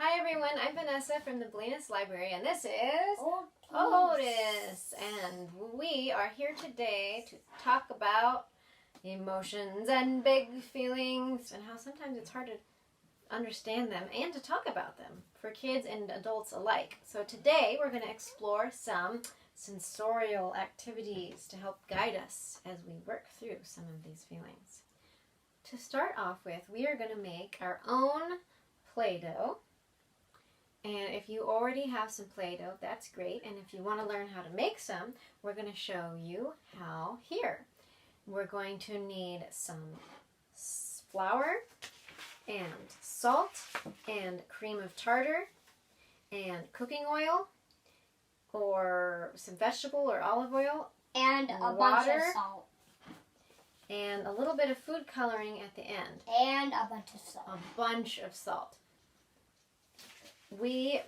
Hi everyone, I'm Vanessa from the Blenus Library, and this is Otis. And we are here today to talk about emotions and big feelings and how sometimes it's hard to understand them and to talk about them for kids and adults alike. So today we're going to explore some sensorial activities to help guide us as we work through some of these feelings. To start off with, we are going to make our own Play-Doh. And if you already have some Play-Doh, that's great. And if you want to learn how to make some, we're going to show you how here. We're going to need some flour and salt and cream of tartar and cooking oil or some vegetable or olive oil. And a bunch of salt. And a little bit of food coloring at the end. And a bunch of salt. A bunch of salt. We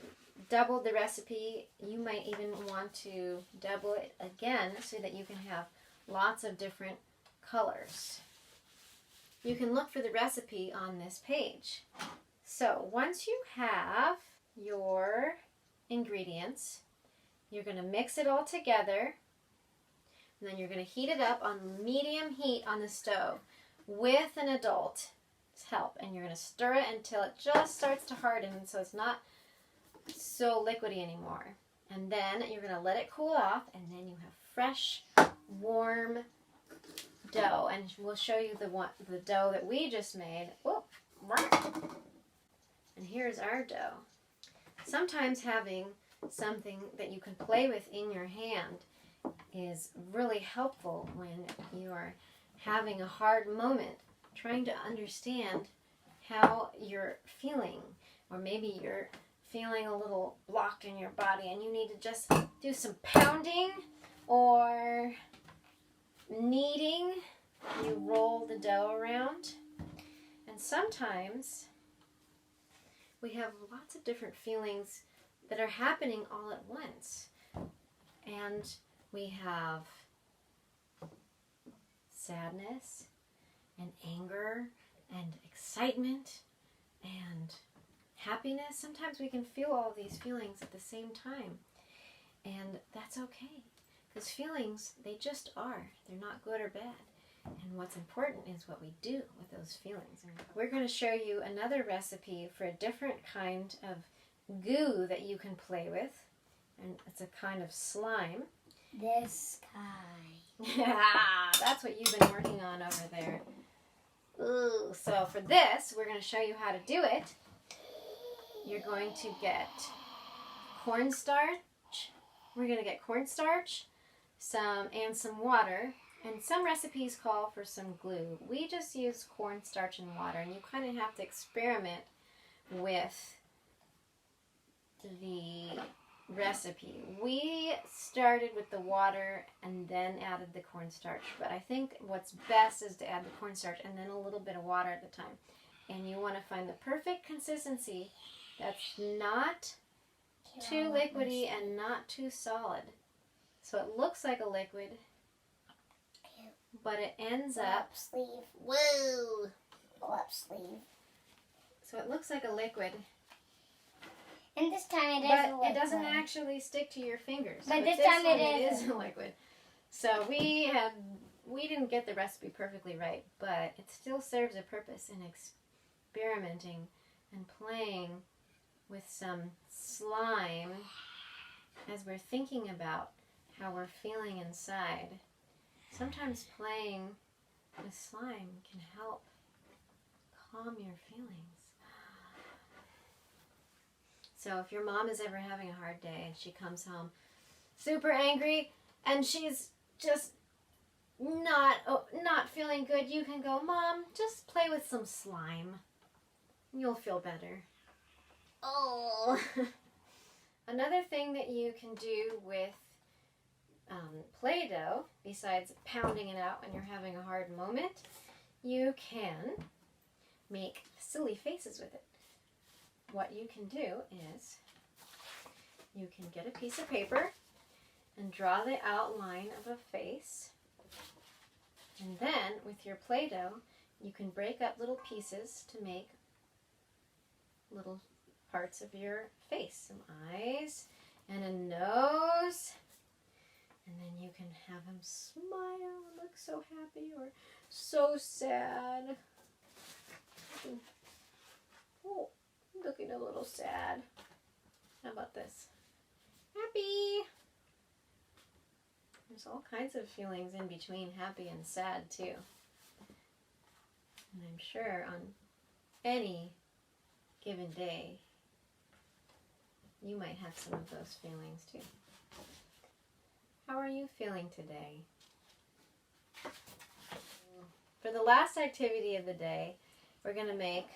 doubled the recipe. You might even want to double it again so that you can have lots of different colors. You can look for the recipe on this page. So once you have your ingredients, you're going to mix it all together. And then you're going to heat it up on medium heat on the stove with an adult's help. And you're going to stir it until it just starts to harden so it's not so liquidy anymore. And then you're going to let it cool off, and then you have fresh, warm dough. And we'll show you the dough that we just made. Whoop. And here's our dough. Sometimes having something that you can play with in your hand is really helpful when you are having a hard moment trying to understand how you're feeling, or maybe you're feeling a little blocked in your body and you need to just do some pounding or kneading. You roll the dough around, and sometimes we have lots of different feelings that are happening all at once, and we have sadness and anger and excitement and happiness. Sometimes we can feel all these feelings at the same time, and that's okay, because feelings, they just are. They're not good or bad, and what's important is what we do with those feelings. We're going to show you another recipe for a different kind of goo that you can play with, and it's a kind of slime. This kind. Yeah, that's what you've been working on over there. Ooh, so for this, we're going to show you how to do it. You're going to get cornstarch. We're going to get cornstarch, some water, and some recipes call for some glue. We just use cornstarch and water, and you kind of have to experiment with the recipe. We started with the water and then added the cornstarch, but I think what's best is to add the cornstarch and then a little bit of water at the time. And you want to find the perfect consistency that's not too liquidy and not too solid. So it looks like a liquid, but it ends up... sleeve. Woo! Pull up sleeve. So it looks like a liquid. And this time it is but a liquid. It doesn't actually stick to your fingers. But this time it is a liquid. So we didn't get the recipe perfectly right, but it still serves a purpose in experimenting and playing with some slime as we're thinking about how we're feeling inside. Sometimes playing with slime can help calm your feelings. So if your mom is ever having a hard day and she comes home super angry and she's just not feeling good, you can go, Mom, just play with some slime. You'll feel better. Oh. Another thing that you can do with Play-Doh, besides pounding it out when you're having a hard moment, you can make silly faces with it. What you can do is you can get a piece of paper and draw the outline of a face. And then with your Play-Doh, you can break up little pieces to make little parts of your face. Some eyes and a nose. And then you can have him smile and look so happy or so sad. Oh, looking a little sad. How about this? Happy. There's all kinds of feelings in between happy and sad too. And I'm sure on any given day, you might have some of those feelings too. How are you feeling today? For the last activity of the day, we're going to make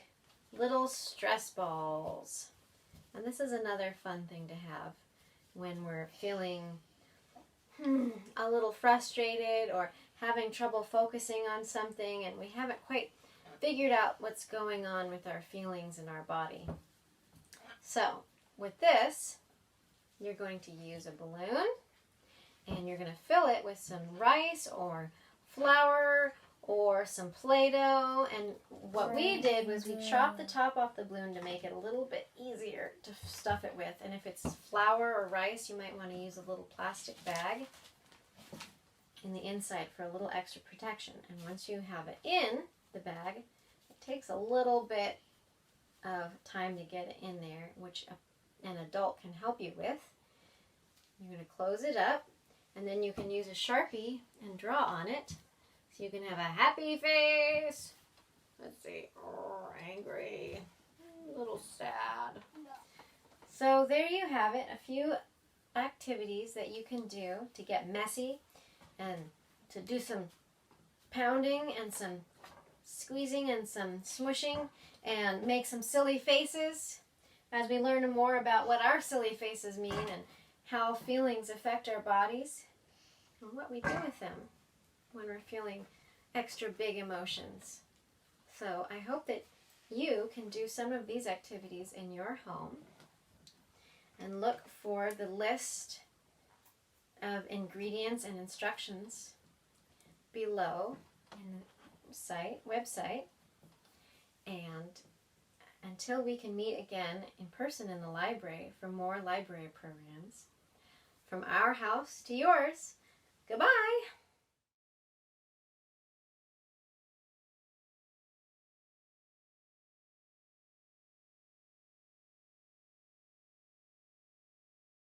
little stress balls. And this is another fun thing to have when we're feeling a little frustrated or having trouble focusing on something and we haven't quite figured out what's going on with our feelings in our body. So, with this, you're going to use a balloon and you're going to fill it with some rice or flour or some Play-Doh. And what we did was we chopped the top off the balloon to make it a little bit easier to stuff it with. And if it's flour or rice, you might want to use a little plastic bag in the inside for a little extra protection. And once you have it in the bag, it takes a little bit of time to get it in there, which an adult can help you with. You're going to close it up, and then you can use a Sharpie and draw on it. So you can have a happy face. Let's see. Oh, angry. A little sad. So there you have it. A few activities that you can do to get messy and to do some pounding and some squeezing and some smushing and make some silly faces as we learn more about what our silly faces mean and how feelings affect our bodies and what we do with them when we're feeling extra big emotions. So I hope that you can do some of these activities in your home and look for the list of ingredients and instructions below in the website. And until we can meet again in person in the library for more library programs, from our house to yours, goodbye!